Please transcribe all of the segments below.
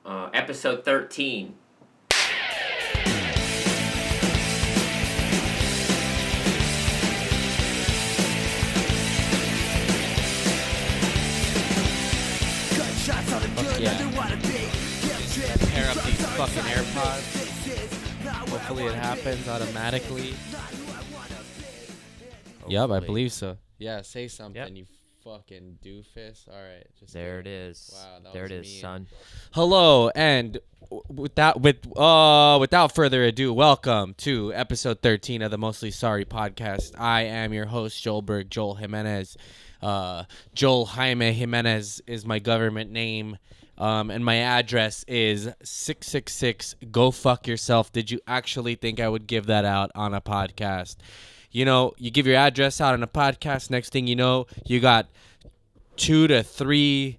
Episode 13. Fuck yeah. Pair up these fucking AirPods. Hopefully it happens automatically. Yep, I Hopefully. believe so. Yeah, say something, Yep. you fucking doofus. All right, just There kidding. it is. Wow, that there was it is, mean. son. Hello, and without further ado, welcome to episode 13 of the Mostly Sorry podcast. I am your host, Joelberg, Joel Jimenez. Joel Jaime Jimenez is my government name. And my address is 666 Go Fuck Yourself. Did you actually think I would give that out on a podcast? You know, you give your address out on a podcast. Next thing you know, you got 2 to 3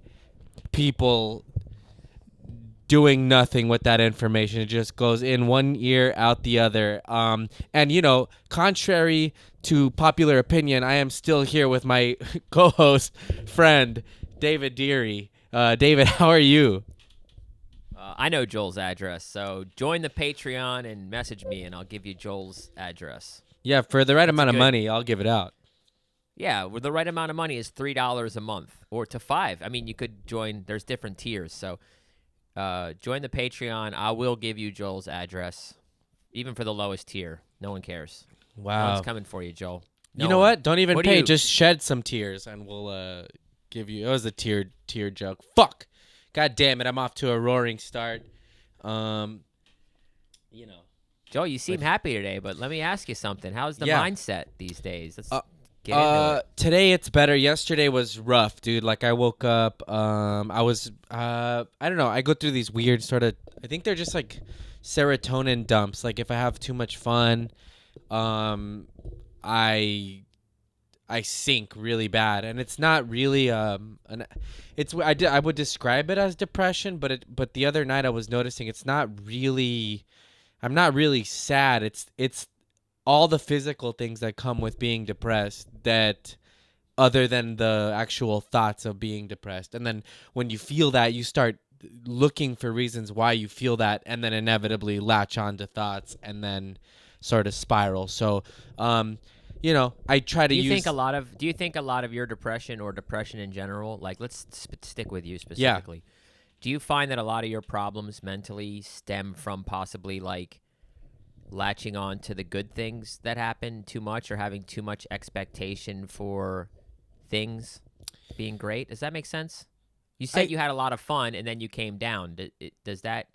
people doing nothing with that information. It just goes in one ear, out the other. And, you know, contrary to popular opinion, I am still here with my co-host, friend, David Deary. David, how are you? I know Joel's address, so join the Patreon and message me, and I'll give you Joel's address. Yeah, for the right amount of good- money, I'll give it out. Yeah, well, the right amount of money is $3 a month, or to $5. I mean, you could join. There's different tiers, so join the Patreon. I will give you Joel's address, even for the lowest tier. No one cares. No Wow. one's coming for you, Joel. You know what? Don't even What do pay. you- Just shed some tears, and we'll give you. It was a tear joke. Fuck. God damn it! I'm off to a roaring start. You know. Joel, you seem happy today, but let me ask you something. How's the Yeah. mindset these days? Let's get into it. Today it's better. Yesterday was rough, dude. Like I woke up. I was. I don't know. I go through these weird sort of. I think they're just like serotonin dumps. Like if I have too much fun, I sink really bad, and it's not really I would describe it as depression, but the other night I was noticing it's not really. I'm not really sad. It's all the physical things that come with being depressed that other than the actual thoughts of being depressed. And then when you feel that, you start looking for reasons why you feel that, and then inevitably latch on to thoughts and then sort of spiral. So, you know, I try to Do you use... think a lot of your depression or depression in general, like let's stick with you specifically. Do you find that a lot of your problems mentally stem from possibly like latching on to the good things that happen too much or having too much expectation for things being great? Does that make sense? You said you had a lot of fun and then you came down. Does that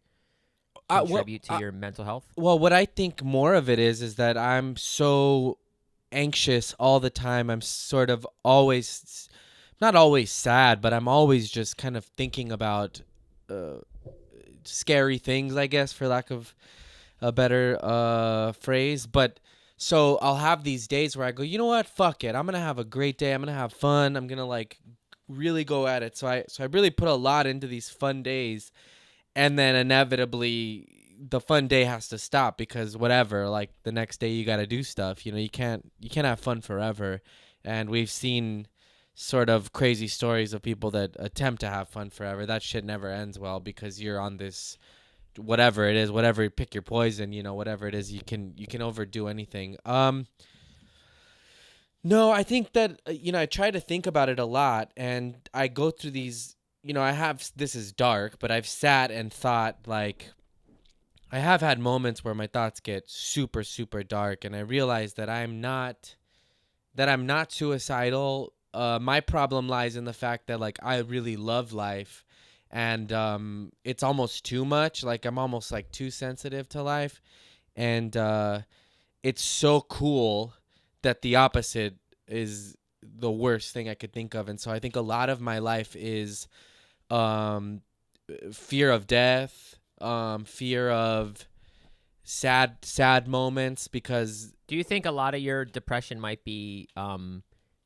contribute to your mental health? Well, what I think more of it is that I'm so anxious all the time. I'm sort of always, not always sad, but I'm always just kind of thinking about scary things, I guess, for lack of a better phrase. But so I'll have these days where I go, you know what, fuck it, I'm gonna have a great day, I'm gonna have fun, I'm gonna like really go at it. So I really put a lot into these fun days, and then inevitably the fun day has to stop because whatever, like the next day you got to do stuff. You know, you can't have fun forever. And we've seen sort of crazy stories of people that attempt to have fun forever. That shit never ends well because you're on this whatever it is, whatever, pick your poison, you know, whatever it is, you can overdo anything. No, I think that you know, I try to think about it a lot, and I go through these, you know, this is dark, but I've sat and thought, like, I have had moments where my thoughts get super, super dark, and I realize that I'm not suicidal. My problem lies in the fact that, like, I really love life, and it's almost too much. Like, I'm almost, like, too sensitive to life, and it's so cool that the opposite is the worst thing I could think of. And so I think a lot of my life is fear of death, fear of sad moments, because Do you think a lot of your depression might be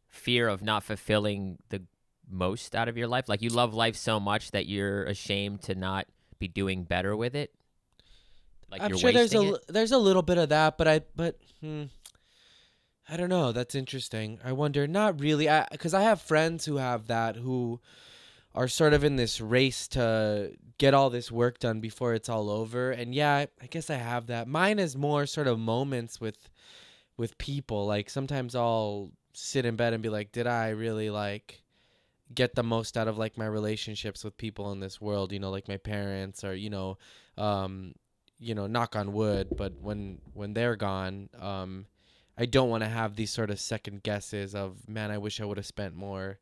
fear of not fulfilling the most out of your life? Like you love life so much that you're ashamed to not be doing better with it? Like I'm you're sure wasting it? there's a little bit of that, but I don't know. That's interesting. I wonder. Not really, because I have friends who have that, who are sort of in this race to get all this work done before it's all over. And yeah, I guess I have that. Mine is more sort of moments with people. Like sometimes I'll sit in bed and be like, did I really like get the most out of like my relationships with people in this world, like my parents, or knock on wood, but when they're gone, I don't want to have these sort of second guesses of, man, I wish I would have spent more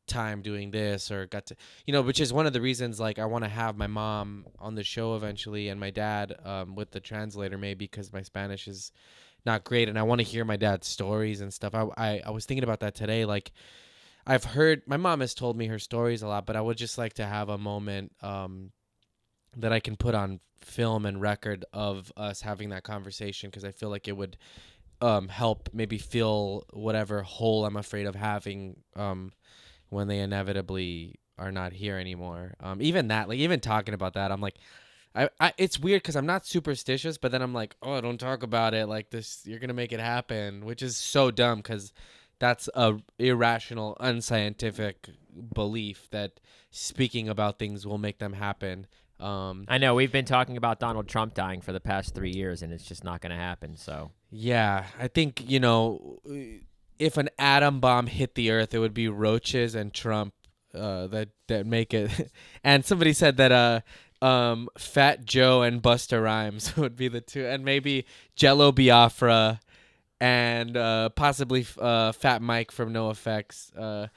time doing this, or got to, which is one of the reasons like I want to have my mom on the show eventually, and my dad with the translator, maybe, because my Spanish is not great and I want to hear my dad's stories and stuff. I was thinking about that today. Like, I've heard, my mom has told me her stories a lot, but I would just like to have a moment that I can put on film and record of us having that conversation, because I feel like it would help maybe fill whatever hole I'm afraid of having when they inevitably are not here anymore. Even that, like, even talking about that, I'm like, I it's weird because I'm not superstitious, but then I'm like, oh, don't talk about it like this. You're gonna make it happen, which is so dumb because that's a irrational, unscientific belief that speaking about things will make them happen. I know we've been talking about Donald Trump dying for the past 3 years, and it's just not going to happen. So yeah, I think if an atom bomb hit the Earth, it would be roaches and Trump that make it. And somebody said that Fat Joe and Busta Rhymes would be the two, and maybe Jello Biafra and possibly Fat Mike from NoFX.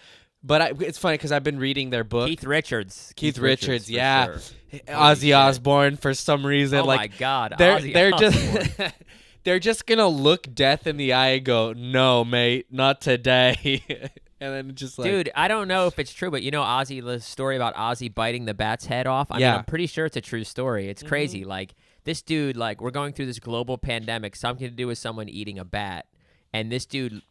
But it's funny because I've been reading their book. Keith Richards, yeah. Sure. Ozzy Osbourne for some reason. Oh like, my God, they're just they're just gonna look death in the eye and go, "No, mate, not today." And then just like, dude, I don't know if it's true, but Ozzy, the story about Ozzy biting the bat's head off. I mean, I'm pretty sure it's a true story. It's crazy. Like, this dude, like, we're going through this global pandemic, something to do with someone eating a bat, and this dude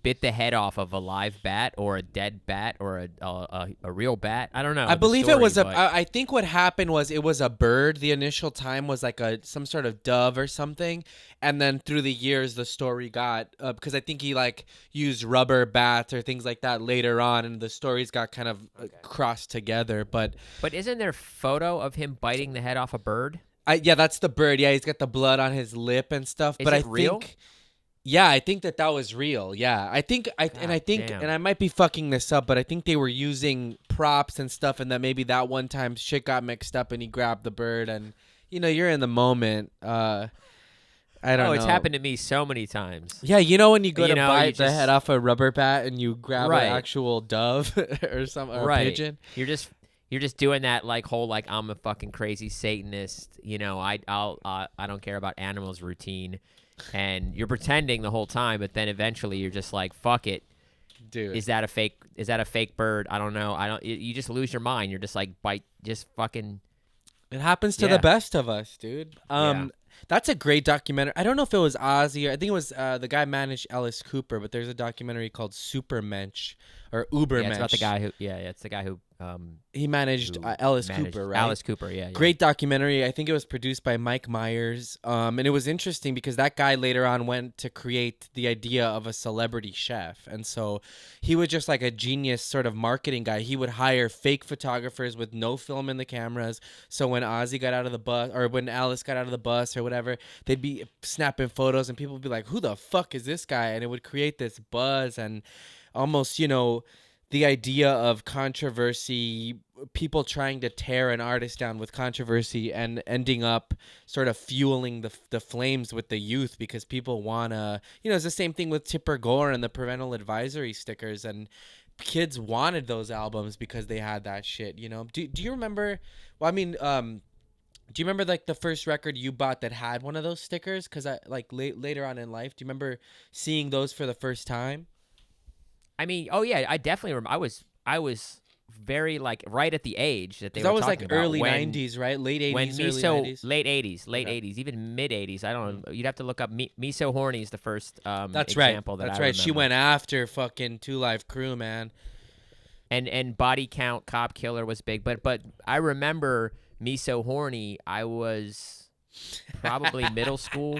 bit the head off of a live bat or a dead bat or a real bat. I don't know. I believe it was I think what happened was it was a bird. The initial time was like some sort of dove or something, and then through the years the story got because I think he like used rubber bats or things like that later on, and the stories got kind of crossed together. But isn't there photo of him biting the head off a bird? Yeah, that's the bird. Yeah, he's got the blood on his lip and stuff. Is but it I real? think. Yeah, I think that was real. Yeah, I think and I might be fucking this up, but I think they were using props and stuff, and that maybe that one time shit got mixed up and he grabbed the bird, and you're in the moment. I don't know. Oh, it's happened to me so many times. Yeah, when you go to bite the head off a rubber bat and you grab an actual dove or a pigeon. You're just doing that like whole like I'm a fucking crazy Satanist. I don't care about animals routine. And you're pretending the whole time, but then eventually you're just like, fuck it, dude. Is that a fake bird? I don't know. You just lose your mind. You're just like, just fucking. It happens to the best of us, dude. That's a great documentary. I don't know if it was Ozzy. I think it was the guy managed Alice Cooper, but there's a documentary called Supermensch or Ubermensch. Yeah, it's about the guy who. Yeah, it's the guy who. He managed Alice Cooper, right? Alice Cooper, yeah. Great documentary. I think it was produced by Mike Myers. And it was interesting because that guy later on went to create the idea of a celebrity chef. And so he was just like a genius sort of marketing guy. He would hire fake photographers with no film in the cameras. So when Ozzy got out of the bus or when Alice got out of the bus or whatever, they'd be snapping photos and people would be like, who the fuck is this guy? And it would create this buzz and almost, the idea of controversy, people trying to tear an artist down with controversy and ending up sort of fueling the flames with the youth because people want to, it's the same thing with Tipper Gore and the parental advisory stickers, and kids wanted those albums because they had that shit, Do you remember, do you remember like the first record you bought that had one of those stickers? Because I like later on in life, do you remember seeing those for the first time? I mean, oh yeah, I definitely remember. I was very like right at the age that they were talking about. That was like early 90s, right? Late 80s, when early 90s? Late 80s, even mid 80s. I don't know. You'd have to look up. Me So Horny is the first That's example right. That's right. Remember. She went after fucking Two Live Crew, man. And Body Count, Cop Killer was big. But I remember Me So Horny. I was probably middle school.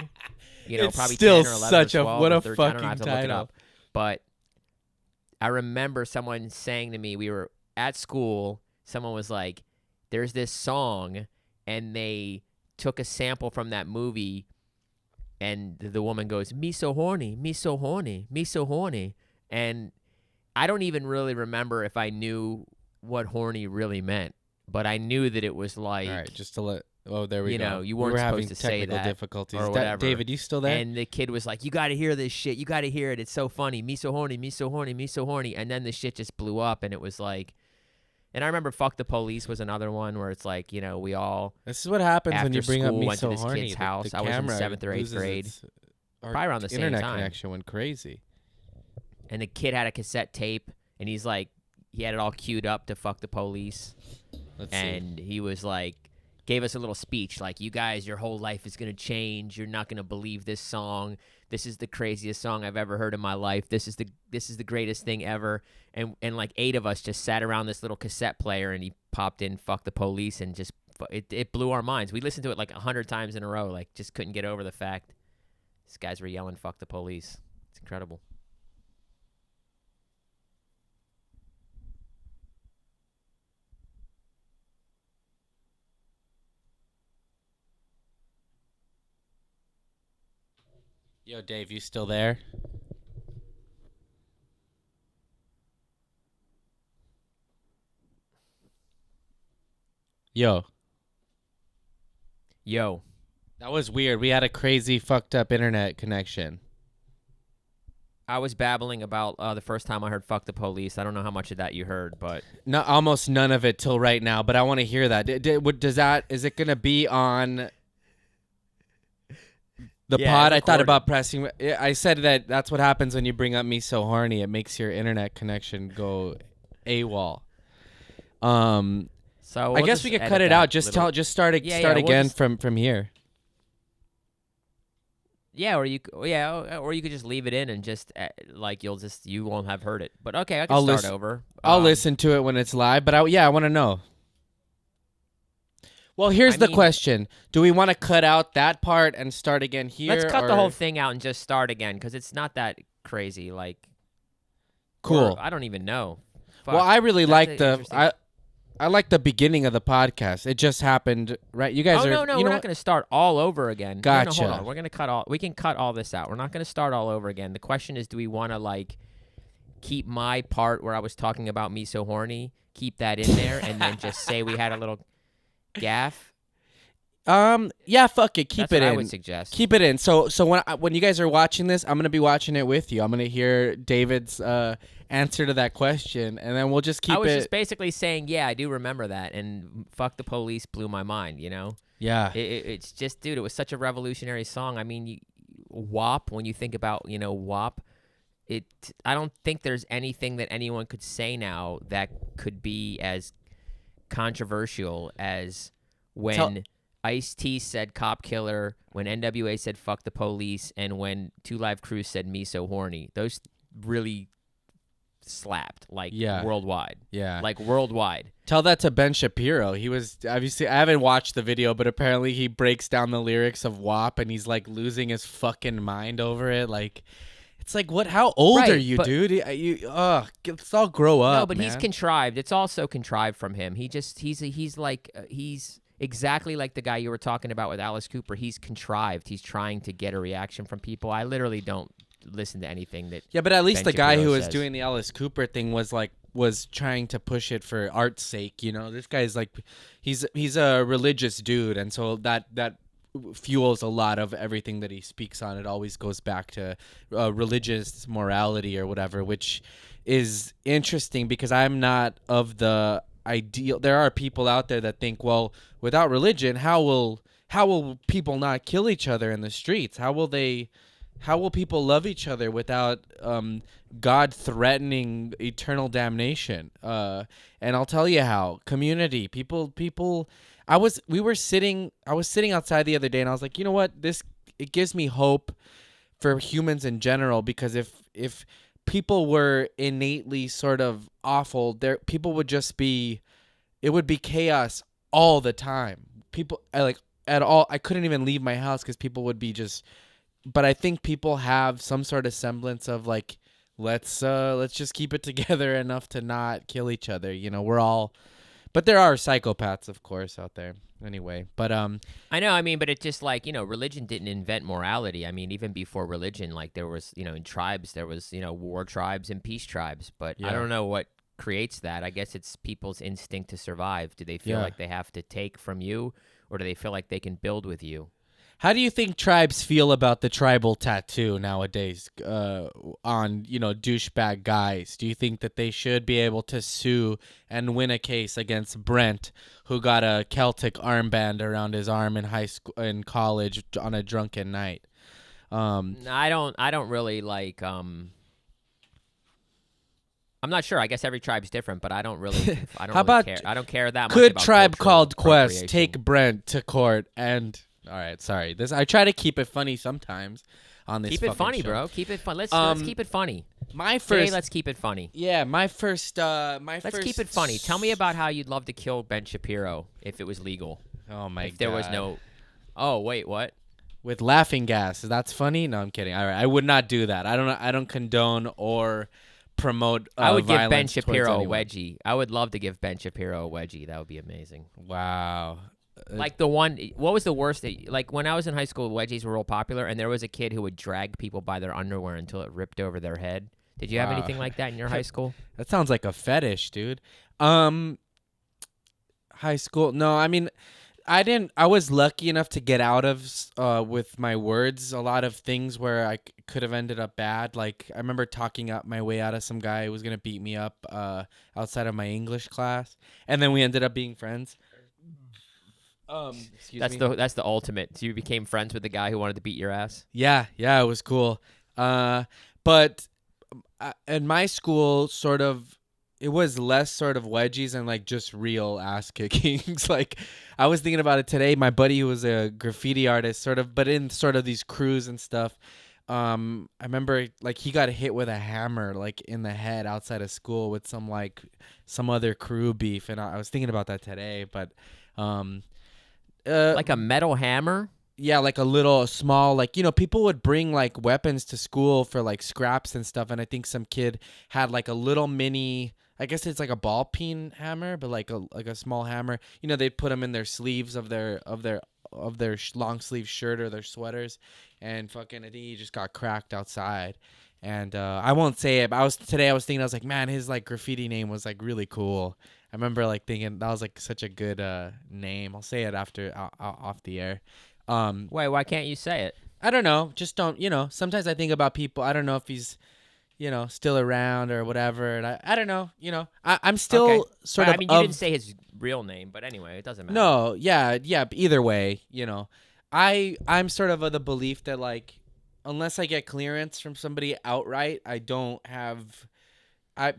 It's probably still 10 or 11 such or 12 a what or a 13. I don't know, I have fucking to look it title. up. But I remember someone saying to me, we were at school, someone was like, there's this song, and they took a sample from that movie, and the woman goes, me so horny, me so horny, me so horny. And I don't even really remember if I knew what horny really meant, but I knew that it was like, All right, just to let. Oh, there we you go. know, you We weren't were supposed having to say technical that difficulties. or whatever. David, you still there? And the kid was like, you got to hear this shit. You got to hear it. It's so funny. Me so horny, me so horny, me so horny. And then the shit just blew up, and it was like, and I remember Fuck the Police was another one where it's like, you know, we all, This is what happens when you after bring up school, me went to so this horny. kid's house. I was in camera 7th or 8th loses grade. our Probably around the same internet time. connection went crazy. and the kid had a cassette tape, and he's like, he had it all queued up to Fuck the Police. Let's see. And he was like, gave us a little speech like, you guys, your whole life is going to change. You're not going to believe this song. This is the craziest song I've ever heard in my life. This is the greatest thing ever. And like 8 of us just sat around this little cassette player, and he popped in Fuck the Police, and just it blew our minds. We listened to it like 100 times in a row, like just couldn't get over the fact these guys were yelling Fuck the Police. It's incredible. Yo, Dave, you still there? Yo, Yo, that was weird. We had a crazy fucked up internet connection. I was babbling about the first time I heard Fuck the Police. I don't know how much of that you heard, but No, almost none of it till right now, but I want to hear that. Is it going to be on the Yeah, pod? I thought recorded. about pressing. I said that's what happens when you bring up Me So Horny. It makes your internet connection go AWOL. so I we'll guess just we could edit cut it that out. Just little- start Yeah, start we'll again just- from here. Yeah, or you could just leave it in and just like you won't have heard it. But okay, I can I'll start listen- over. I'll listen to it when it's live, but I want to know. Well, here's I the mean- question: do we want to cut out that part and start again here? Let's cut the or- whole thing out and just start again because it's not that crazy. Like, Cool. or I don't even know. Well, Fuck. I really That's like an the interesting- I like the beginning of the podcast. It just happened, right? You guys Oh are. no, you we're know not what? going to start all over again. No, Gotcha. hold on. We're going to cut all. We can cut all this out. We're not going to start all over again. The question is, do we want to like keep my part where I was talking about Me So Horny, keep that in there, and then just say we had a little gaff? Yeah, fuck it. Keep That's it what in. I would suggest. Keep it in. So when you guys are watching this, I'm gonna be watching it with you. I'm gonna hear David's answer to that question, and then we'll just keep I was it. just basically saying, yeah, I do remember that, and Fuck the Police blew my mind, you know? Yeah. It's just, dude, it was such a revolutionary song. I mean, WAP, when you think about, WAP, I don't think there's anything that anyone could say now that could be as controversial as when Ice-T said Cop Killer, when NWA said Fuck the Police, and when 2 Live Crew said Me So Horny. Those really slapped, like, Yeah. worldwide. Yeah. Like, worldwide. Tell that to Ben Shapiro. He was obviously. I haven't watched the video, but apparently he breaks down the lyrics of WAP, and he's like losing his fucking mind over it. Like, it's like, what? How old Right, are you, but- dude? Let's all grow up. No, but he's man. contrived. It's also contrived from him. He's exactly like the guy you were talking about with Alice Cooper. He's contrived. He's trying to get a reaction from people. I literally don't listen to anything that. Yeah, but at least Ben the guy Shapiro who was says. doing the Alice Cooper thing was trying to push it for art's sake. You know, this guy's like, he's a religious dude, and so that fuels a lot of everything that he speaks on. It always goes back to religious morality or whatever, which is interesting because I'm not of the ideal. There are people out there that think, well, without religion, how will people not kill each other in the streets? How will people love each other without God threatening eternal damnation? And I'll tell you how. Community, people. I was sitting outside the other day, and I was like, you know what? It gives me hope for humans in general, because if people were innately sort of awful, people would just be. It would be chaos all the time. People at all. I couldn't even leave my house because people would be just. But I think people have some sort of semblance of like let's just keep it together enough to not kill each other. You know, we're all, but there are psychopaths, of course, out there. Anyway, but I know. I mean, but it's just like, religion didn't invent morality. I mean, even before religion, like there was, in tribes, there was, war tribes and peace tribes. But I Yeah. don't know what creates that. I guess it's people's instinct to survive. Do they feel Yeah. like they have to take from you, or do they feel like they can build with you? how do you think tribes feel about the tribal tattoo nowadays on, douchebag guys? Do you think that they should be able to sue and win a case against Brent, who got a Celtic armband around his arm in high school, in college, on a drunken night? I don't really like. I'm not sure. I guess every tribe's different, but I don't really. I don't How really about- care. I don't care that much. Could about Tribe cultural Called Quest appropriation. take Brent to court and... All right, sorry. This I try to keep it funny sometimes on this Keep it fucking funny, show. bro. Keep it fun. Let's keep it funny. My Say, first... let's keep it funny. Yeah, my first... Let's keep it funny. Tell me about how you'd love to kill Ben Shapiro if it was legal. Oh, my God. If there was no. Oh wait, what? With laughing gas. That's funny? No, I'm kidding. All right, I would not do that. I don't condone or promote I would give Ben violence towards Shapiro a anyone. wedgie. I would love to give Ben Shapiro a wedgie. That would be amazing. Wow. Like the one, what was the worst? Like when I was in high school, wedgies were real popular, and there was a kid who would drag people by their underwear until it ripped over their head. Did you have Wow. anything like that in your high school? That sounds like a fetish, dude. High school. No, I mean, I didn't. I was lucky enough to get out of with my words a lot of things where I could have ended up bad. Like I remember talking up my way out of some guy who was gonna beat me up outside of my English class, and then we ended up being friends. Excuse me. That's the ultimate. So you became friends with the guy who wanted to beat your ass. Yeah, it was cool. But at my school, sort of, it was less sort of wedgies and like just real ass kickings. Like I was thinking about it today. My buddy who was a graffiti artist, sort of, but in sort of these crews and stuff. I remember like he got hit with a hammer like in the head outside of school with some other crew beef, and I was thinking about that today. But Like a metal hammer. yeah, like a small, like, people would bring like weapons to school for like scraps and stuff. And I think some kid had like a little mini, I guess it's like a ball peen hammer, but like a small hammer. They'd put them in their sleeves of their long sleeve shirt or their sweaters, and fucking I think he just got cracked outside. And I won't say it, but I was thinking, I was like, man, his like graffiti name was like really cool. I remember like thinking that was like such a good name. I'll say it after off the air. Wait, why can't you say it? I don't know. Just don't, sometimes I think about people. I don't know if he's, still around or whatever. And I don't know, I'm still Okay. sort But, of. I mean, you didn't say his real name, but anyway, it doesn't matter. No, yeah. Either way, I'm sort of the belief that like, unless I get clearance from somebody outright, I don't have.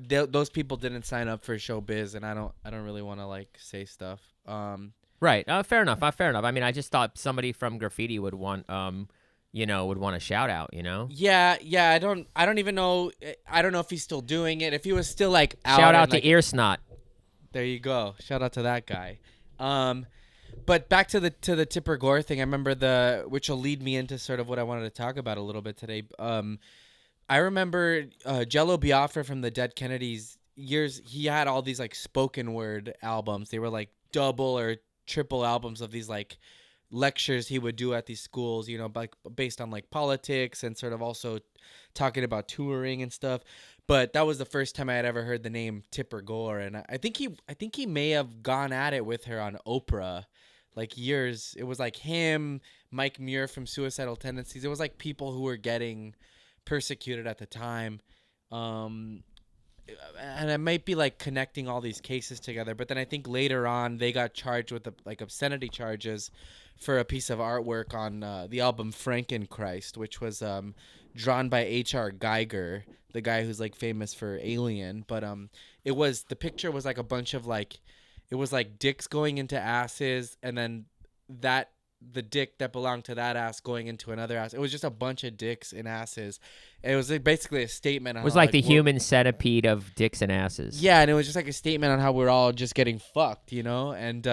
Those people didn't sign up for showbiz, and I don't really want to like say stuff. Right. Fair enough. Fair enough. I mean, I just thought somebody from graffiti would want, would want a shout out. Yeah. I don't even know. I don't know if he's still doing it. If he was still like out Shout out and, to like, Ear Snot. there you go. Shout out to that guy. But back to the Tipper Gore thing. I remember which will lead me into sort of what I wanted to talk about a little bit today. I remember Jello Biafra from the Dead Kennedys years. He had all these like spoken word albums. They were like double or triple albums of these like lectures he would do at these schools, like based on like politics and sort of also talking about touring and stuff. But that was the first time I had ever heard the name Tipper Gore, and I think he may have gone at it with her on Oprah, like years. It was like him, Mike Muir from Suicidal Tendencies. It was like people who were getting persecuted at the time. And I might be like connecting all these cases together, but then I think later on they got charged with like obscenity charges for a piece of artwork on the album Frankenchrist, which was drawn by H.R. Geiger, the guy who's like famous for Alien. But the picture was like a bunch of like, it was like dicks going into asses, and then the dick that belonged to that ass going into another ass. It was just a bunch of dicks and asses. It was basically a statement on It was how, like the human centipede of dicks and asses. yeah, and it was just like a statement on how we're all just getting fucked, and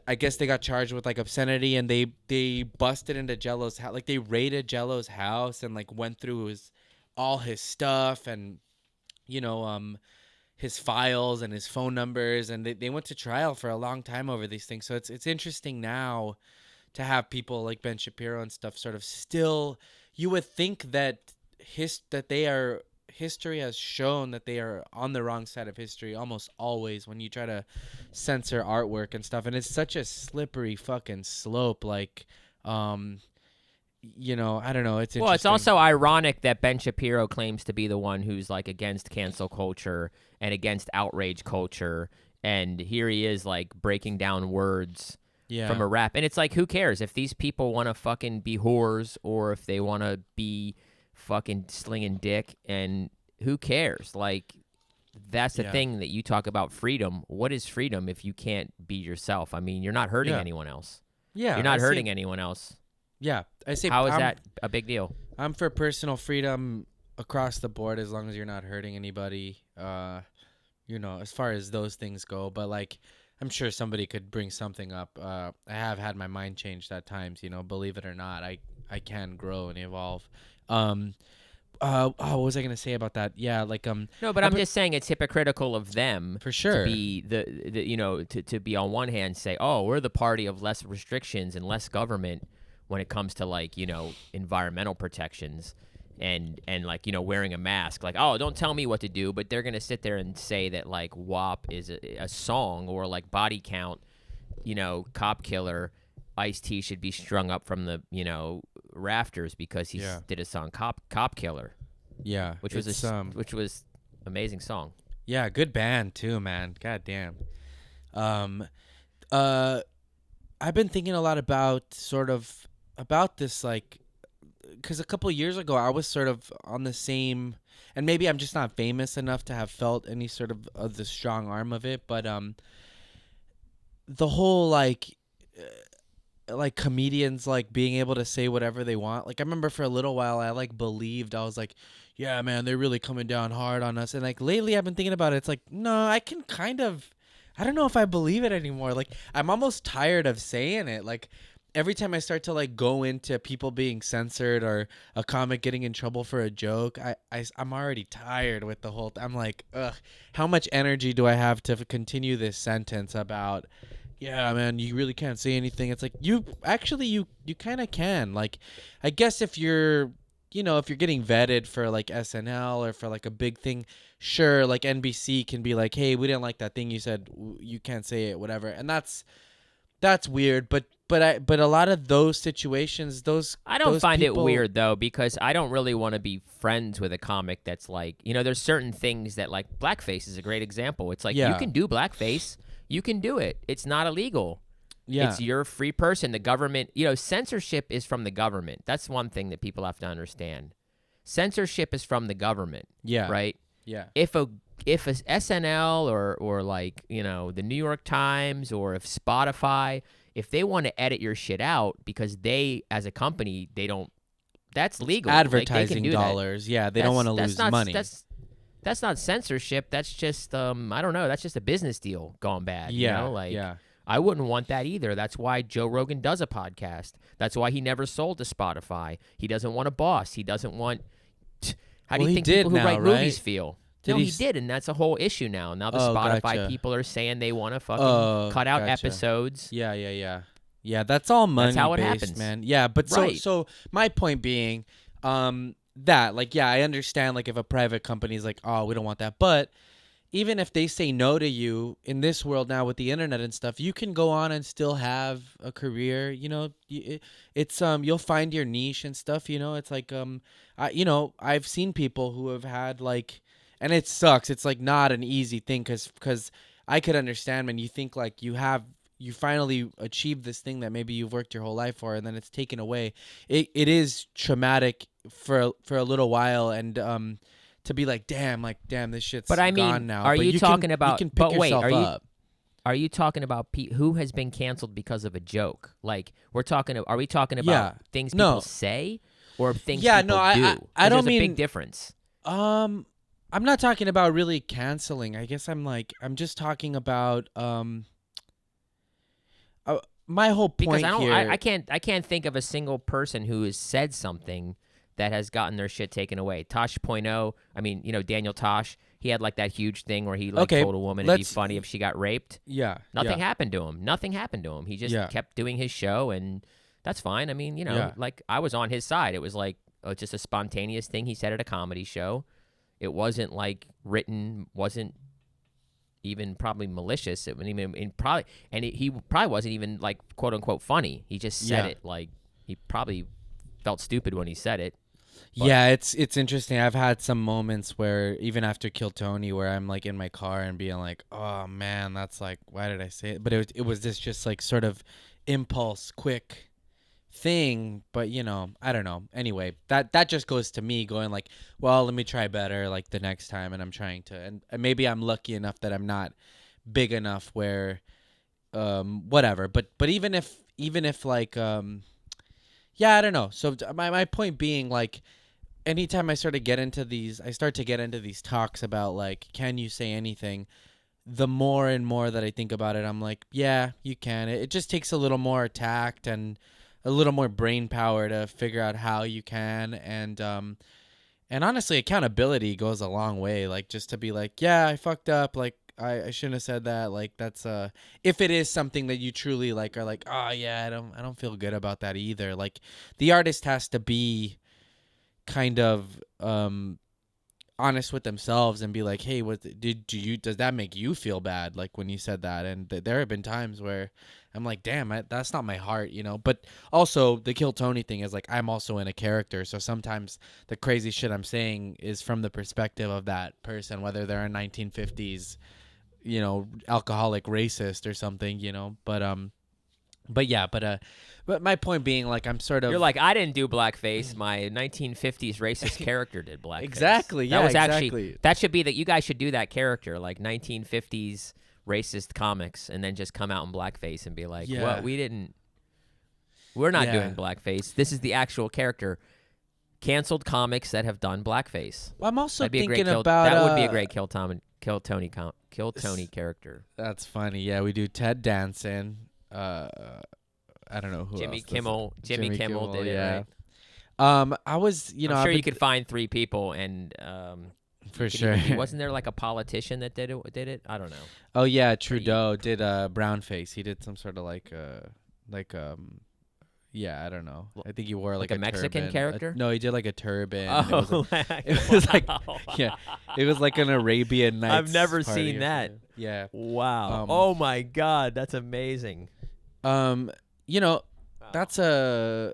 I guess they got charged with like obscenity, and they busted into Jello's house. Like they raided Jello's house and like went through his all his stuff and his files and his phone numbers, and they went to trial for a long time over these things. So it's interesting now to have people like Ben Shapiro and stuff sort of still. You would think that history has shown that they are on the wrong side of history almost always when you try to censor artwork and stuff, and it's such a slippery fucking slope. Like, I don't know. It's interesting. Well, it's also ironic that Ben Shapiro claims to be the one who's like against cancel culture and against outrage culture, and here he is like breaking down words from a rap. And it's like, who cares if these people want to fucking be whores or if they want to be fucking slinging dick, and who cares? Like, that's the thing that you talk about freedom. What is freedom if you can't be yourself? I mean, you're not hurting anyone else. Yeah, you're not hurting anyone else. Yeah, I say. How is that a big deal? I'm for personal freedom across the board as long as you're not hurting anybody. As far as those things go. But like, I'm sure somebody could bring something up. I have had my mind changed at times. Believe it or not, I can grow and evolve. What was I gonna say about that? Yeah, like No, but I'm just saying it's hypocritical of them for sure to be to be on one hand say, oh, we're the party of less restrictions and less government when it comes to like environmental protections and like wearing a mask. Like, oh, don't tell me what to do, but they're gonna sit there and say that like WAP is a song, or like Body Count, Cop Killer, Ice-T should be strung up from the rafters because he did a song Cop Killer. Yeah, which was amazing song. Yeah, good band too, man. God damn. I've been thinking a lot about this, like, because a couple of years ago I was sort of on the same, and maybe I'm just not famous enough to have felt any sort of the strong arm of it, but the whole like comedians like being able to say whatever they want. Like, I remember for a little while I like believed, I was like, yeah, man, they're really coming down hard on us. And like lately I've been thinking about it. It's like, no, I can I don't know if I believe it anymore. Like, I'm almost tired of saying it. Like, every time I start to like go into people being censored or a comic getting in trouble for a joke, I'm already tired with the whole I'm like, ugh, how much energy do I have to continue this sentence about, yeah, man, you really can't say anything. It's like, you kind of can. Like, I guess if you're getting vetted for like SNL or for like a big thing, sure, like NBC can be like, hey, we didn't like that thing you said, you can't say it, whatever. And that's weird, but a lot of those situations, I don't find it weird though, because I don't really want to be friends with a comic that's like, there's certain things that, like, blackface is a great example. It's like, you can do blackface, you can do it. It's not illegal. Yeah. It's your free person. The government, censorship is from the government. That's one thing that people have to understand. Censorship is from the government. Yeah. Right? Yeah. If a SNL or like, the New York Times, or if Spotify, if they want to edit your shit out because they, as a company, that's legal. Advertising dollars. That. Yeah. They don't want to lose money. That's not censorship. That's just, I don't know. That's just a business deal gone bad. Yeah. Yeah. I wouldn't want that either. That's why Joe Rogan does a podcast. That's why he never sold to Spotify. He doesn't want a boss. He doesn't want. How do you think people who write movies feel? He did, and that's a whole issue now. Now the Spotify people are saying they want to fucking cut out episodes. Yeah. That's all money. That's how it based, happens, man. Yeah, but so my point being, that, like, yeah, I understand, like, if a private company is like, oh, we don't want that, but even if they say no to you in this world now with the internet and stuff, you can go on and still have a career. It's you'll find your niche and stuff. It's like I've seen people who have had like, and it sucks. It's like not an easy thing because I could understand when you think like you finally achieved this thing that maybe you've worked your whole life for, and then it's taken away. It is traumatic for a little while, and to be like, damn, this shit's gone now. Are you talking about? You can pick yourself up. Are you talking about who has been canceled because of a joke? Like, are we talking about things people say or things people do? I don't mean. There's a big difference. I'm not talking about really canceling. I guess I'm just talking about my whole point because here. I can't think of a single person who has said something that has gotten their shit taken away. Tosh.0, I mean, Daniel Tosh, he had like that huge thing where he like Okay, told a woman it'd be funny if she got raped. Yeah. Nothing yeah. happened to him. Nothing happened to him. He just Yeah. kept doing his show, and that's fine. I mean, Yeah. like I was on his side. It was like just a spontaneous thing he said at a comedy show. It wasn't like written, wasn't even probably malicious. It wasn't even he probably wasn't even like quote unquote funny. He just said Yeah. it like he probably felt stupid when he said it. But- Yeah, it's interesting. I've had some moments where even after Kill Tony, where I'm like in my car and being like, "Oh man, that's like, why did I say it?" But it was this just like sort of impulse, quick thing. But I don't know. Anyway, that just goes to me going like, well, let me try better like the next time, and I'm trying to, and maybe I'm lucky enough that I'm not big enough where, whatever. But even if like yeah, I don't know. So my point being like, anytime I start to get into these talks about like, can you say anything? The more and more that I think about it, I'm like, yeah, you can. It just takes a little more tact and a little more brain power to figure out how you can. And honestly, accountability goes a long way. Like just to be like, yeah, I fucked up. Like I shouldn't have said that. Like that's if it is something that you truly like are like, oh yeah, I don't feel good about that either. Like the artist has to be kind of honest with themselves and be like, hey, does that make you feel bad like when you said that? And there have been times where I'm like, damn, that's not my heart, but also the Kill Tony thing is like, I'm also in a character, so sometimes the crazy shit I'm saying is from the perspective of that person, whether they're a 1950s alcoholic racist or something, but my point being, like, I'm sort of... You're like, I didn't do blackface. My 1950s racist character did blackface. Exactly, yeah, that was exactly. Actually, that should be that you guys should do that character, like 1950s racist comics, and then just come out in blackface and be like, Yeah. well, we're not Yeah. doing blackface. This is the actual character. Canceled comics that have done blackface. Well, I'm also That'd be a thinking great about... that would be a great Kill Tony character. That's funny. Yeah, we do Ted Danson. I don't know who Jimmy else. Kimmel. Jimmy Kimmel did it, yeah. right? I was, I'm I've sure you been- could find 3 people, and for you could sure. even- wasn't there like a politician that did it? I don't know. Oh yeah, Trudeau did brownface. He did some sort of yeah, I don't know. I think he wore like a Mexican turban. character? No, he did like a turban. Oh, it was like wow. yeah, it was like an Arabian Nights. I've never party seen or that. something. Yeah. Wow. Um, Oh my God, that's amazing. That's a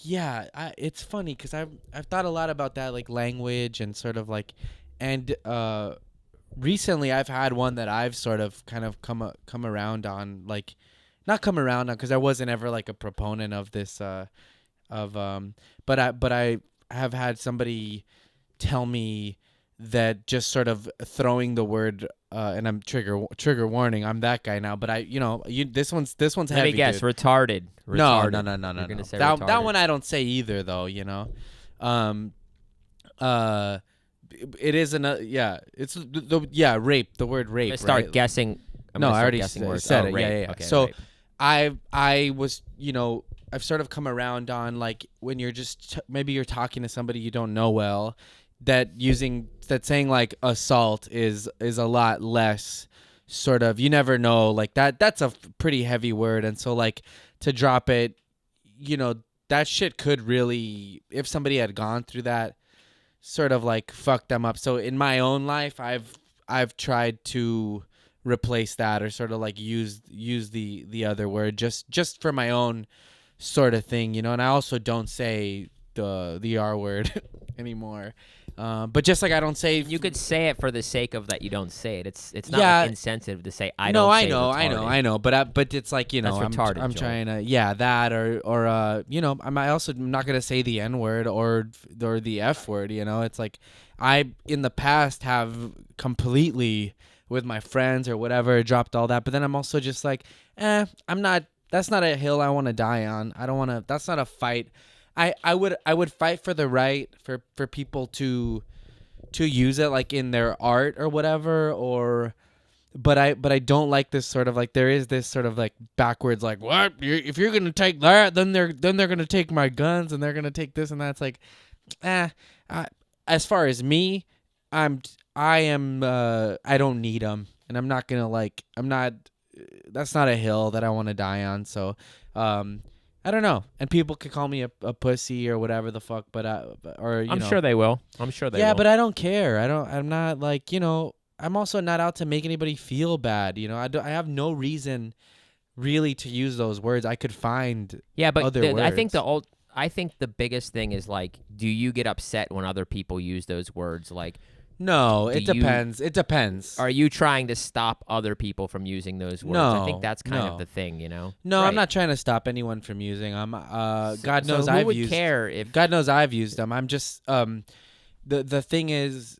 yeah. It's funny because I've thought a lot about that, like language and sort of like, and recently I've had one that I've sort of kind of come around on, like not come around on because I wasn't ever like a proponent of this but I have had somebody tell me that just sort of throwing the word and I'm trigger warning, I'm that guy now, but this one's Let heavy, me guess, dude. retarded. No. You're That gonna say that retarded. one I don't say either though, it is it's rape, the word rape, I'm gonna start right? guessing. I'm No, gonna I start already guessing said words. it. Oh, rape. Yeah. Okay, So rape. I was, I've sort of come around on like when you're just maybe you're talking to somebody you don't know well, that saying like assault is a lot less sort of, you never know, like that's a pretty heavy word, and so like to drop it, that shit could really, if somebody had gone through that, sort of like fuck them up. So in my own life, I've tried to replace that or sort of like use the other word just for my own sort of thing, and I also don't say the R word anymore, but just like I don't say, You could say it for the sake of that. You don't say it. It's not Yeah. like insensitive to say I don't. no, say I know, but it's like, That's I'm retarded, I'm Joel. trying to that or I'm also not gonna say the N word or the F word, it's like I in the past have completely with my friends or whatever dropped all that, but then I'm also just like, I'm not. That's not a hill I want to die on. I don't want to. That's not a fight. I would fight for the right for people to use it like in their art or whatever, but I don't like this sort of like, there is this sort of like backwards like, what, if you're gonna take that, then they're gonna take my guns and they're gonna take this and that. It's like, as far as me, I don't need them, and I'm not gonna like, that's not a hill that I want to die on. So I don't know, and people could call me a pussy or whatever the fuck, but I'm sure they will. I'm sure they will. Yeah, but I don't care. I'm not like, I'm also not out to make anybody feel bad. I have no reason really to use those words. I could find other words. I think the biggest thing is like, do you get upset when other people use those words? Like, no, it depends. It depends. Are you trying to stop other people from using those words? No, I think that's kind of the thing, No, Right. I'm not trying to stop anyone from using them. God knows so who I've would used. care if God knows I've used them. I'm just the thing is,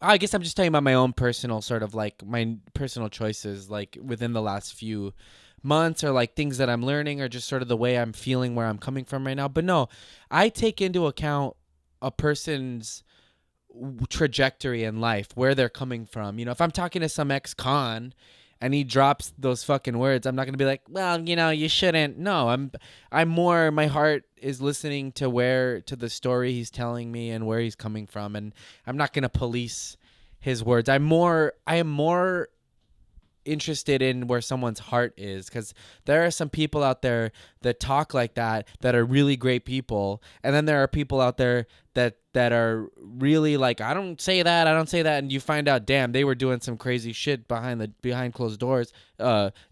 I guess I'm just talking about my own personal sort of like my personal choices, like within the last few months, or like things that I'm learning, or just sort of the way I'm feeling, where I'm coming from right now. But no, I take into account a person's trajectory in life, where they're coming from. If I'm talking to some ex-con and he drops those fucking words, I'm not gonna be like, well, you shouldn't. No, I'm more, my heart is listening to the story he's telling me and where he's coming from, and I'm not gonna police his words. I am more interested in where someone's heart is, because there are some people out there that talk like that are really great people, and then there are people out there that are really like, I don't say that, and you find out, damn, they were doing some crazy shit behind closed doors,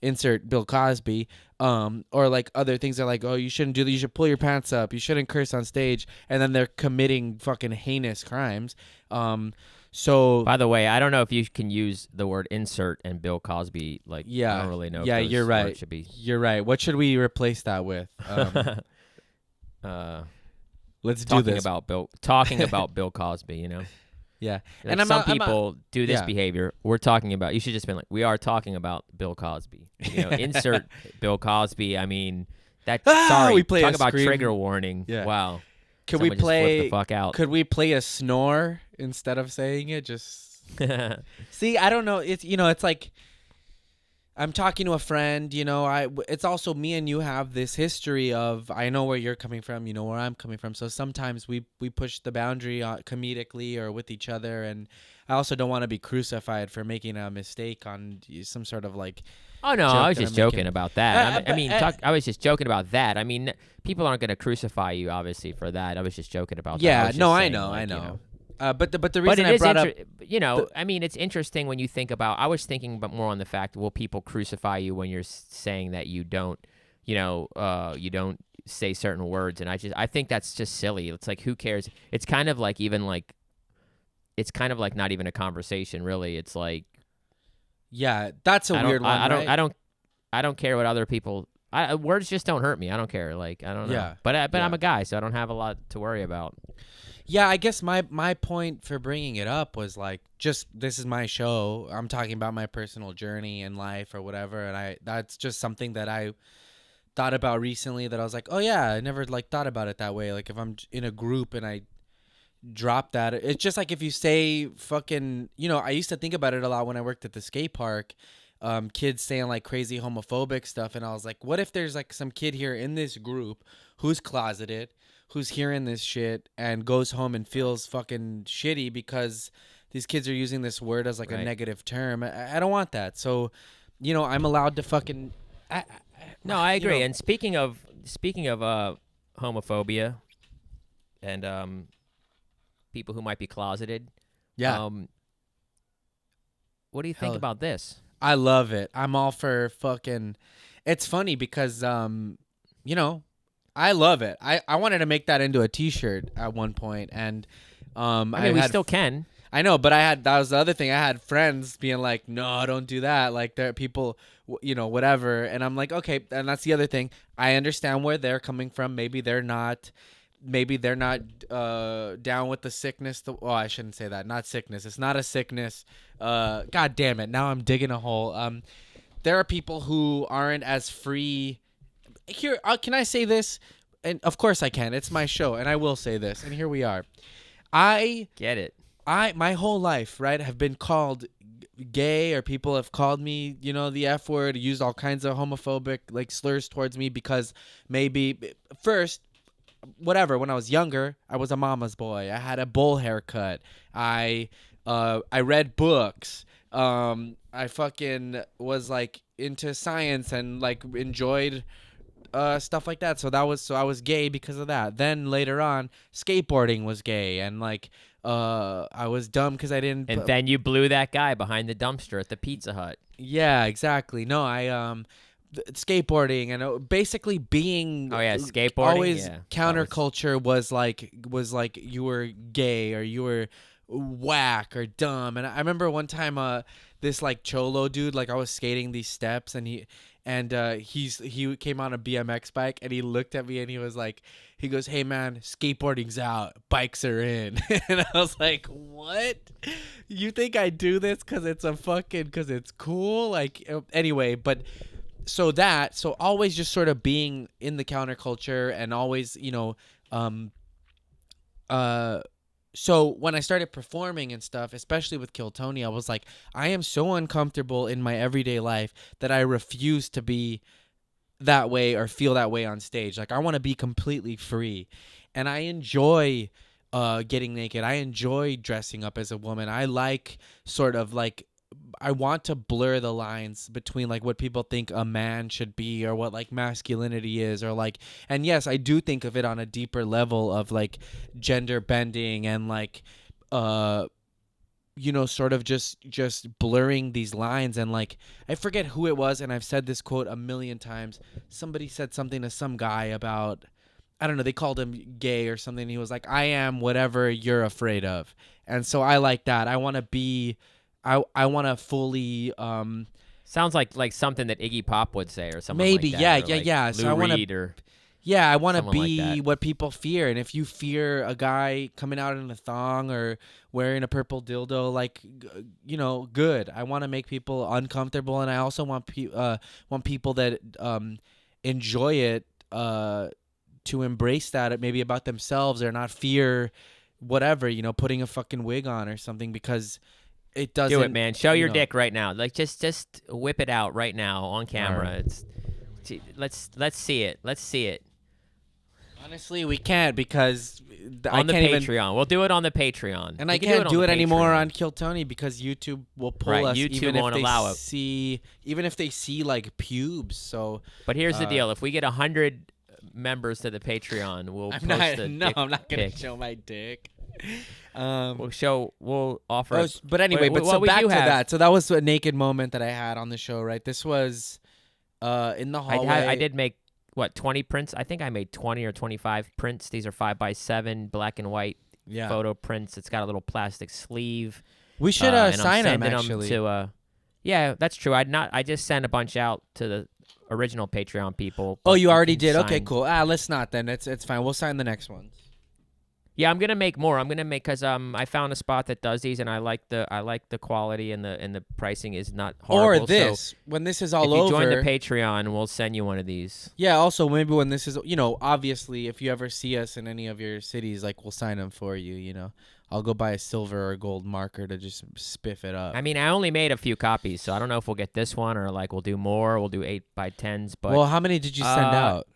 insert Bill Cosby, or like other things that are like, oh, you shouldn't do that, you should pull your pants up, you shouldn't curse on stage, and then they're committing fucking heinous crimes. So, by the way, I don't know if you can use the word insert and Bill Cosby. Like, yeah, I don't really know. Yeah, if those you're right. words should be. You're right. What should we replace that with? Let's do this. Talking about Bill Cosby. Yeah, Like, and some people do this yeah. behavior. We're talking about. You should just been like, we are talking about Bill Cosby. Insert Bill Cosby. I mean, that. Sorry, we play talk a about scream. trigger warning. Yeah. Wow. Could Someone we just flipped play the fuck out? Could we play a snore instead of saying it? Just see, I don't know. It's like, I'm talking to a friend. It's also me and you have this history of, I know where you're coming from, you know where I'm coming from. So sometimes we push the boundary comedically or with each other, and I also don't want to be crucified for making a mistake on some sort of like. Oh no, I was that just I'm joking making. about that. I I was just joking about that. I mean, people aren't going to crucify you, obviously, for that. I was just joking about that. Yeah, was just no, I saying, know, like, I know. you know. But the But reason it I is brought up, I mean, it's interesting when you think about. I was thinking, but more on the fact: will people crucify you when you're saying that you don't, you don't say certain words? And I think that's just silly. It's like, who cares? It's kind of like it's kind of like not even a conversation, really. It's like, yeah, that's a weird one. I don't care what other people. Words just don't hurt me. I don't care. Like, I don't know. Yeah. But Yeah. I'm a guy, so I don't have a lot to worry about. Yeah, I guess my point for bringing it up was like, just, this is my show. I'm talking about my personal journey in life or whatever, and that's just something that I thought about recently, that I was like, oh yeah, I never like thought about it that way. Like, if I'm in a group and I drop that, it's just like if you say fucking, I used to think about it a lot when I worked at the skate park. Kids saying like crazy homophobic stuff, and I was like, what if there's like some kid here in this group who's closeted, who's hearing this shit and goes home and feels fucking shitty because these kids are using this word as like a Right. negative term. I don't want that. So, I'm allowed to fucking. No, I agree. And speaking of homophobia and people who might be closeted, Yeah, what do you think Hell. about this? I love it. I'm all for fucking. It's funny because I love it. I wanted to make that into a T-shirt at one point, and I mean, we had still can. I know, but that was the other thing. I had friends being like, "No, don't do that." Like, there are people, whatever. And I'm like, okay. And that's the other thing. I understand where they're coming from. Maybe they're not down with the sickness. I shouldn't say that. Not sickness. It's not a sickness. God damn it. Now I'm digging a hole. There are people who aren't as free. Here, can I say this? And of course I can. It's my show, and I will say this. And here we are. Get it. My whole life, right, have been called gay, or people have called me, the F word, used all kinds of homophobic like slurs towards me because maybe first, whatever, when I was younger, I was a mama's boy. I had a bowl haircut. I read books. I fucking was like into science and like enjoyed stuff like that. So I was gay because of that. Then later on, skateboarding was gay, and like I was dumb because I didn't. And then you blew that guy behind the dumpster at the Pizza Hut. Yeah, exactly. No, skateboarding and basically being skateboarding. Always Yeah, counterculture was like you were gay or you were whack or dumb. And I remember one time this like cholo dude, like I was skating these steps, and he came on a BMX bike, and he looked at me and he goes, "Hey man, skateboarding's out, bikes are in." And I was like, "What? You think I do this because it's cool?" Like anyway, but so always just sort of being in the counterculture, and always so when I started performing and stuff, especially with Kill Tony, I was like, I am so uncomfortable in my everyday life that I refuse to be that way or feel that way on stage. Like I want to be completely free, and I enjoy getting naked. I enjoy dressing up as a woman. I like sort of like, I want to blur the lines between like what people think a man should be or what like masculinity is, or like, and yes, I do think of it on a deeper level of like gender bending and like sort of just blurring these lines. And like, I forget who it was, and I've said this quote a million times. Somebody said something to some guy about, I don't know, they called him gay or something. He was like, I am whatever you're afraid of. And so I like that. I want to be, I want to fully sounds like something that Iggy Pop would say or something maybe like that. yeah. Lou So I want Reed to or I want to someone like be that. what people fear. And if you fear a guy coming out in a thong or wearing a purple dildo, like good. I want to make people uncomfortable, and I also want people that enjoy it to embrace that maybe about themselves, or not fear whatever, putting a fucking wig on or something, because it doesn't. Do it, man. Show your know. dick right now. Like just whip it out right now on camera. Right. Let's see it. Let's see it. Honestly, we can't, because On the can't Patreon. even, we'll do it on the Patreon. and We I can can't do on it the anymore Patreon. on Kill Tony because YouTube will pull Right, us YouTube even won't if they allow it. even if they see like pubes. So But here's the deal: if we get 100 members to the Patreon, we'll I'm post a dick I'm not gonna pic. show my dick. We'll offer. But anyway, But so we back do to have- that. So that was a naked moment that I had on the show, right? This was in the hallway. I did make 20 prints. I think I made 20 or 25 prints. These are 5x7 black and white Yeah. photo prints. It's got a little plastic sleeve. We should and sign I'm them sending actually. to yeah, that's true. I just sent a bunch out to the original Patreon people. Oh, but you already can did. Okay, sign- cool. Let's not then. It's fine. We'll sign the next one. Yeah, I'm gonna make more. I'm gonna make because I found a spot that does these, and I like the quality, and the pricing is not horrible. Or this, when this is all if you over. join the Patreon, we'll send you one of these. Yeah, also maybe when this is, obviously if you ever see us in any of your cities, like we'll sign them for you, I'll go buy a silver or gold marker to just spiff it up. I mean, I only made a few copies, so I don't know if we'll get this one or like we'll do more. We'll do 8x10s, but well, how many did you send out?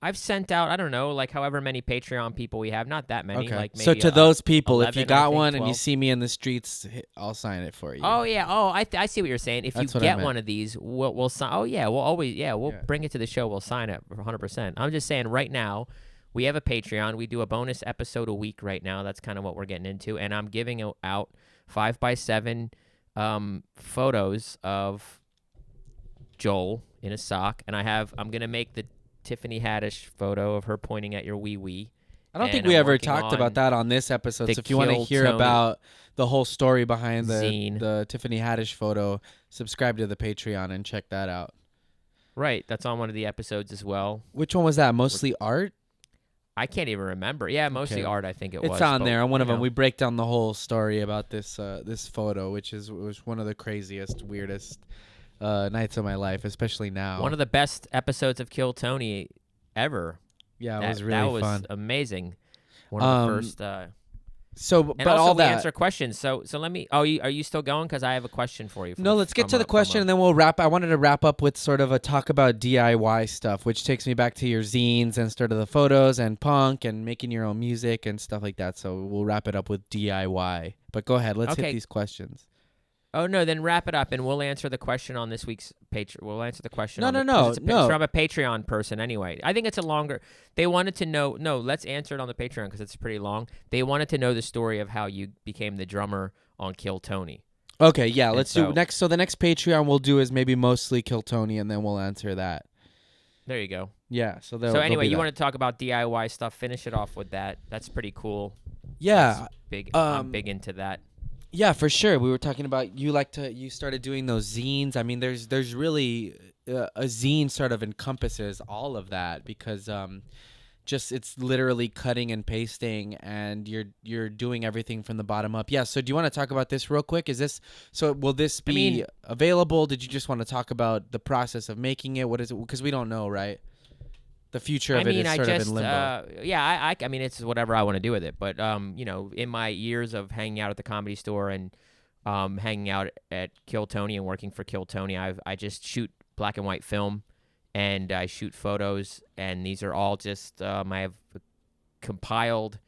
I've sent out, I don't know, like however many Patreon people we have. Not that many. Okay. Like maybe, So to those people, if 11, you I got think, one and you 12. see me in the streets, I'll sign it for you. Oh yeah. Oh, I see what you're saying. If That's you what I get meant. one of these, we'll sign. Oh yeah, we'll always we'll Yeah. bring it to the show. We'll sign it 100%. I'm just saying right now, we have a Patreon. We do a bonus episode a week right now. That's kind of what we're getting into, and I'm giving out 5x7 photos of Joel in a sock, and I'm gonna make the Tiffany Haddish photo of her pointing at your wee wee. I don't think and we I'm ever working talked on about that on this episode. the So if you want to Kill hear Tony about the whole story behind zine. the Tiffany Haddish photo, subscribe to the Patreon and check that out. Right, that's on one of the episodes as well. Which one was that? Mostly art? I can't even remember. Yeah, mostly Okay. art. I think it was. It's on but, there on one of you them. know. We break down the whole story about this this photo, which was one of the craziest, weirdest nights of my life, especially now. One of the best episodes of Kill Tony ever. yeah, it that, was really that was fun. amazing. One of the first. So, And but also all we that. answer questions. So let me. Oh, are you still going? Because I have a question for you. No, let's get to the question, and then we'll wrap. I wanted to wrap up with sort of a talk about DIY stuff, which takes me back to your zines and sort of the photos and punk and making your own music and stuff like that. So we'll wrap it up with DIY. But go ahead, let's hit Okay. these questions. Oh no, then wrap it up, and we'll answer the question on this week's Patreon. We'll answer the question. No, on no, the, no, 'cause it's no. from a Patreon person anyway. I think it's a longer. They wanted to know. No, let's answer it on the Patreon because it's pretty long. They wanted to know the story of how you became the drummer on Kill Tony. Okay, yeah, And let's so- do next. So the next Patreon we'll do is maybe mostly Kill Tony, and then we'll answer that. There you go. Yeah. So So anyway, you want to talk about DIY stuff? Finish it off with that. That's pretty cool. Yeah. That's big. I'm um, big into that. Yeah, for sure. We were talking about you started doing those zines. I mean, there's really a zine sort of encompasses all of that because just it's literally cutting and pasting and you're doing everything from the bottom up. Yeah, so do you want to talk about this real quick? Will this be available? Did you just want to talk about the process of making it? What is it? Because we don't know, right? The future of it is sort of in limbo. Yeah, I mean, it's whatever I want to do with it. But in my years of hanging out at the Comedy Store and hanging out at Kill Tony and working for Kill Tony, I just shoot black and white film, and I shoot photos, and these are all just I have compiled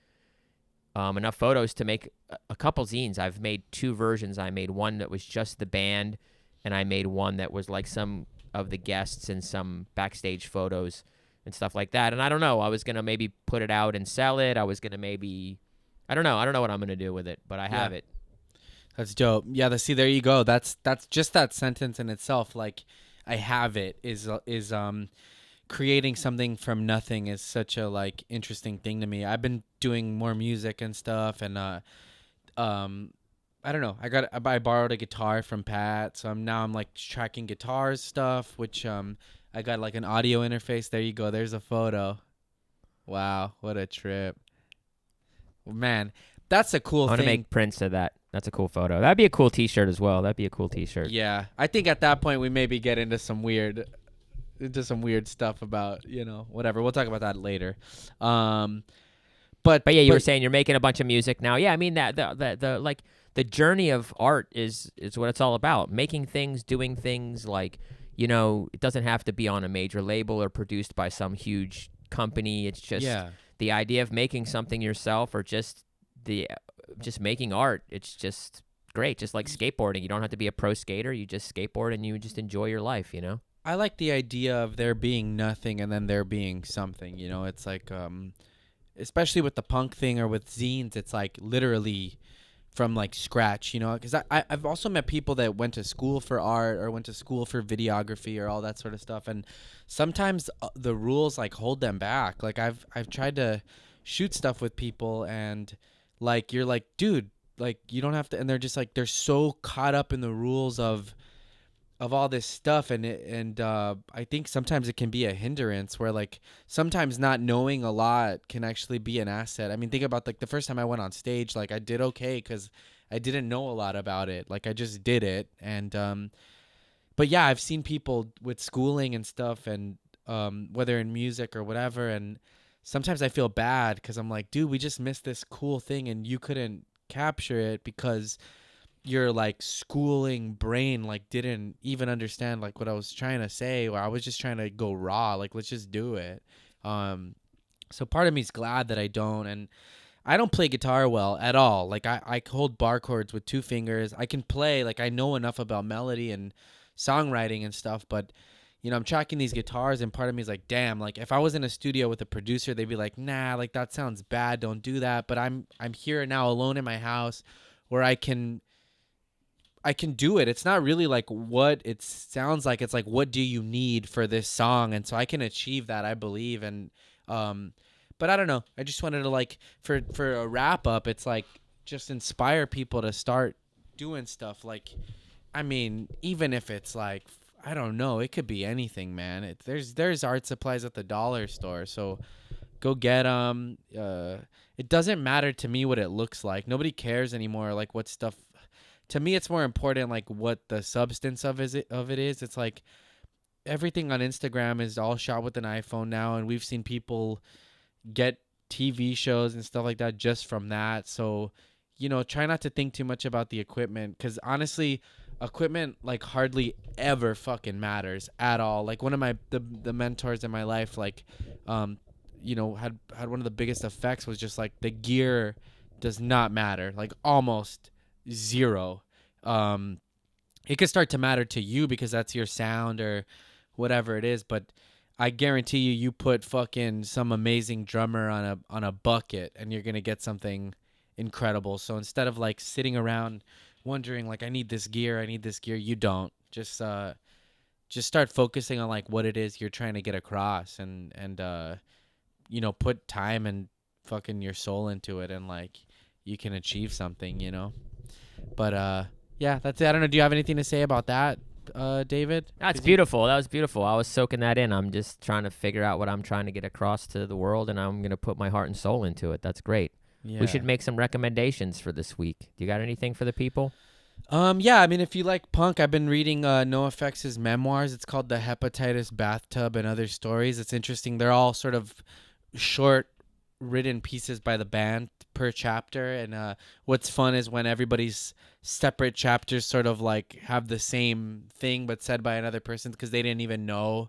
enough photos to make a couple zines. I've made 2 versions. I made one that was just the band, and I made one that was like some of the guests and some backstage photos and stuff like that. And I don't know. I was going to maybe put it out and sell it. I was going to maybe – I don't know. I don't know what I'm going to do with it, but I have it. That's dope. Yeah, there you go. That's just that sentence in itself. Like, I have it is creating something from nothing is such a like interesting thing to me. I've been doing more music and stuff, and I don't know. I borrowed a guitar from Pat, so I'm like tracking guitars stuff, which I got like an audio interface. There you go. There's a photo. Wow, what a trip. Man, that's a cool I want to thing. make prints of that. That's a cool photo. That'd be a cool T-shirt as well. That'd be a cool T-shirt. Yeah, I think at that point we maybe get into some weird stuff about whatever. We'll talk about that later. But yeah, you were saying you're making a bunch of music now. Yeah, I mean that the journey of art is what it's all about. Making things, doing things like it doesn't have to be on a major label or produced by some huge company. It's just the idea of making something yourself or just making art. It's just great. Just like skateboarding. You don't have to be a pro skater. You just skateboard and you just enjoy your life, I like the idea of there being nothing and then there being something, it's like especially with the punk thing or with zines, it's like literally from like scratch, because I've also met people that went to school for art or went to school for videography or all that sort of stuff, and sometimes the rules like hold them back. Like I've tried to shoot stuff with people, and like you're like, dude, like you don't have to, and they're just like they're so caught up in the rules of all this stuff, and I think sometimes it can be a hindrance where like sometimes not knowing a lot can actually be an asset. I mean, think about like the first time I went on stage, like I did okay because I didn't know a lot about it. Like I just did it, and but yeah, I've seen people with schooling and stuff, and whether in music or whatever, and sometimes I feel bad because I'm like, dude, we just missed this cool thing, and you couldn't capture it because your like schooling brain like didn't even understand like what I was trying to say, or I was just trying to go raw, like let's just do it. So part of me is glad that I don't, and I don't play guitar well at all. Like I hold bar chords with 2 fingers. I can play, like I know enough about melody and songwriting and stuff, but I'm tracking these guitars, and part of me is like, damn, like if I was in a studio with a producer, they'd be like, nah, like that sounds bad, don't do that. But I'm here now alone in my house where I can do it. It's not really like what it sounds like. It's like, what do you need for this song? And so I can achieve that, I believe. And, but I don't know. I just wanted to like, for a wrap up, it's like just inspire people to start doing stuff. Like, I mean, even if it's like, I don't know, it could be anything, man. There's art supplies at the dollar store. So go get them. It doesn't matter to me what it looks like. Nobody cares anymore. Like what stuff, to me, it's more important like what the substance of it is. It's like everything on Instagram is all shot with an iPhone now, and we've seen people get TV shows and stuff like that just from that. So, try not to think too much about the equipment, because honestly, equipment like hardly ever fucking matters at all. Like one of the mentors in my life, like, had one of the biggest effects was just like the gear does not matter, like almost zero. It could start to matter to you because that's your sound or whatever it is, but I guarantee you put fucking some amazing drummer on a bucket and you're gonna get something incredible. So instead of like sitting around wondering like I need this gear, you don't. Just start focusing on like what it is you're trying to get across, and put time and fucking your soul into it, and like you can achieve something. But yeah, that's it. I don't know. Do you have anything to say about that, David? That's beautiful. That was beautiful. I was soaking that in. I'm just trying to figure out what I'm trying to get across to the world, and I'm going to put my heart and soul into it. That's great. Yeah. We should make some recommendations for this week. Do you got anything for the people? Yeah, I mean, if you like punk, I've been reading NoFX's memoirs. It's called The Hepatitis Bathtub and Other Stories. It's interesting. They're all sort of short written pieces by the band per chapter, and what's fun is when everybody's separate chapters sort of like have the same thing but said by another person, because they didn't even know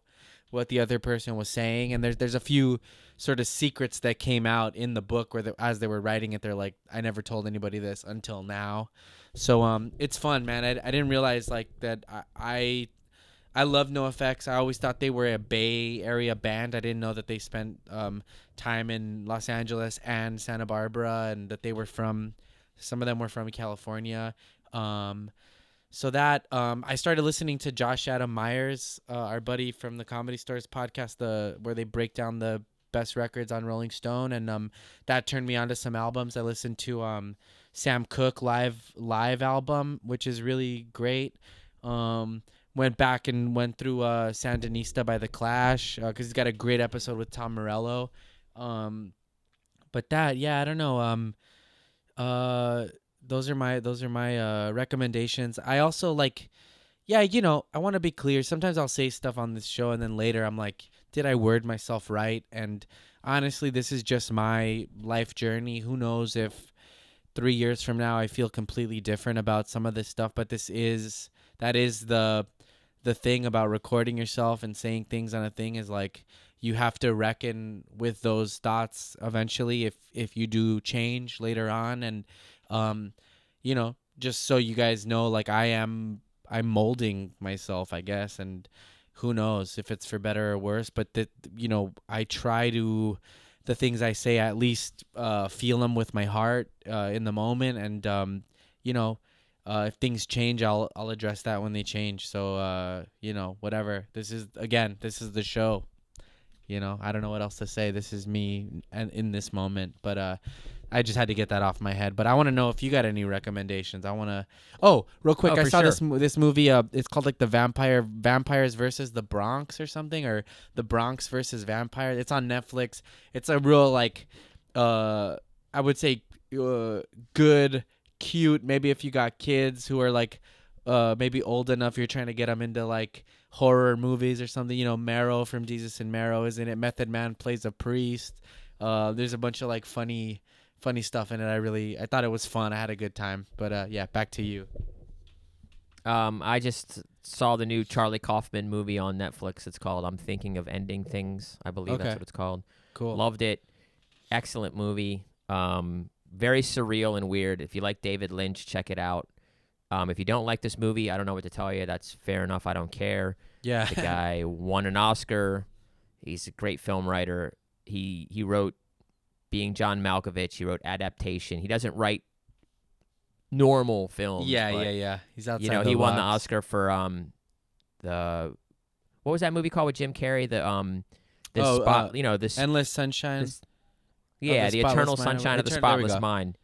what the other person was saying. And there's a few sort of secrets that came out in the book where as they were writing it, they're like, I never told anybody this until now. So it's fun, man. I didn't realize like that. I love NoFX. I always thought they were a Bay Area band. I didn't know that they spent time in Los Angeles and Santa Barbara, and that they were some of them were from California. So that I started listening to Josh Adam Myers, our buddy from the Comedy Stores podcast, where they break down the best records on Rolling Stone, and that turned me on to some albums. I listened to Sam Cooke live album, which is really great. Went back and went through Sandinista by The Clash, because he's got a great episode with Tom Morello. But that, yeah, I don't know. Those are my recommendations. I also like, yeah, I want to be clear. Sometimes I'll say stuff on this show and then later I'm like, did I word myself right? And honestly, this is just my life journey. Who knows if 3 years from now I feel completely different about some of this stuff, but that is the thing about recording yourself and saying things on a thing, is like you have to reckon with those thoughts eventually if you do change later on. And just so you guys know, like I'm molding myself, I guess, and who knows if it's for better or worse, but that I try to, the things I say, at least feel them with my heart in the moment, and if things change, I'll address that when they change. So whatever. This is the show. I don't know what else to say. This is me in this moment, but I just had to get that off my head. But I want to know if you got any recommendations. I want to. Oh, real quick, I saw this movie. It's called like the Vampires versus the Bronx or something, or the Bronx versus Vampires. It's on Netflix. It's a real like, I would say, good, cute. Maybe if you got kids who are like, maybe old enough, you're trying to get them into like horror movies or something. Marrow from Jesus and Marrow is in it. Method Man plays a priest. There's a bunch of like funny stuff in it. I thought it was fun. I had a good time. But yeah, back to you. I just saw the new Charlie Kaufman movie on Netflix. It's called I'm Thinking of Ending Things. I believe that's what it's called. Cool. Loved it. Excellent movie. Very surreal and weird. If you like David Lynch, check it out. If you don't like this movie, I don't know what to tell you. That's fair enough. I don't care. Yeah. The guy won an Oscar. He's a great film writer. He wrote Being John Malkovich. He wrote Adaptation. He doesn't write normal films. Yeah. He's outside. He won the Oscar for what was that movie called with Jim Carrey? This Endless Sunshine. The Eternal Sunshine of the Spotless Mind.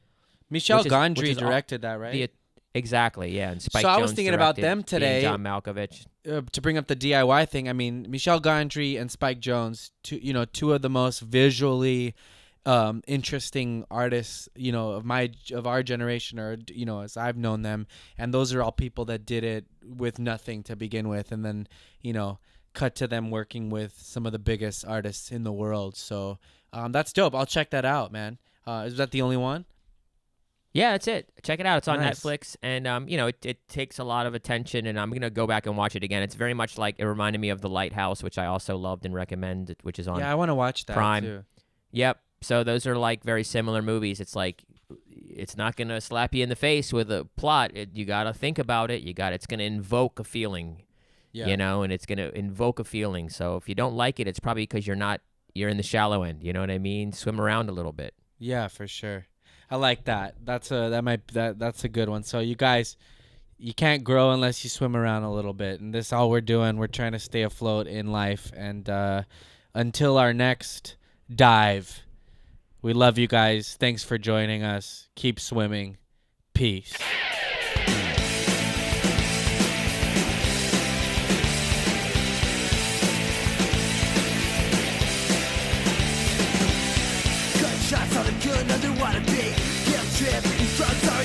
Michel Gondry directed that, right? Exactly, yeah. And Spike so Jonze I was thinking about them today. John Malkovich. To bring up the DIY thing, I mean, Michel Gondry and Spike Jonze, two of the most visually interesting artists, of our generation, or as I've known them, and those are all people that did it with nothing to begin with, and then cut to them working with some of the biggest artists in the world. So that's dope. I'll check that out, man. Is that the only one? Yeah, that's it. Check it out. It's on Nice. Netflix, and it takes a lot of attention. And I'm gonna go back and watch it again. It's very much like it reminded me of The Lighthouse, which I also loved and recommend, which is on Yeah, I want to watch that Prime. too. Yep. So those are like very similar movies. It's like it's not gonna slap you in the face with a plot. You gotta think about it. It's gonna invoke a feeling, Yeah. and it's gonna invoke a feeling. So if you don't like it, it's probably because you're in the shallow end. You know what I mean? Swim around a little bit. Yeah, for sure. I like that. That's a good one. So you guys, you can't grow unless you swim around a little bit, and this all we're doing. We're trying to stay afloat in life, and until our next dive, we love you guys. Thanks for joining us. Keep swimming. Peace. Gunshots on a gun underwater big. Guilt trip, drugs are